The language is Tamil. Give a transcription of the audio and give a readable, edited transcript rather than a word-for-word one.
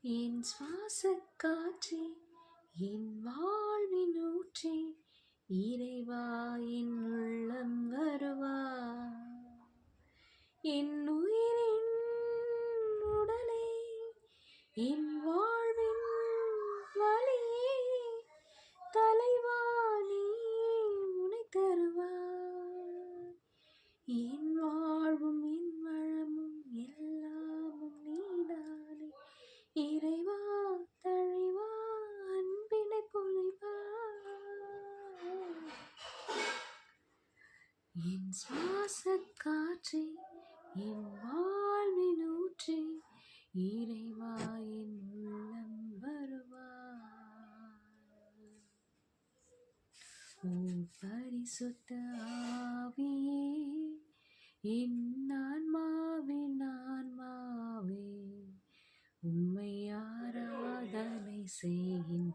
என் சுவாசக் காற்றே, என் வாழ்வின் ஊற்றே, இறைவா என் உள்ளம் வருவா. என் உயிரின் உடலே, என் வாழ்வின் வழியே, தலைவா நீ உனைத் தருவாய். என் வாழ்வும் என் வளமும் எல்லாமும் நீதானே, இறைவா தழைவா அன்பினை பொழிவா. என் சுவாசக் காற்றே, என் வாழ்வின் ஊற்றே, இறைவா என் உள்ளம் வருவாய். ஓ பரிசுத்த ஆவியே, என் ஆன்மாவின் ஆன்மாவே, உம்மை ஆராதனை செய்கின்றேன்.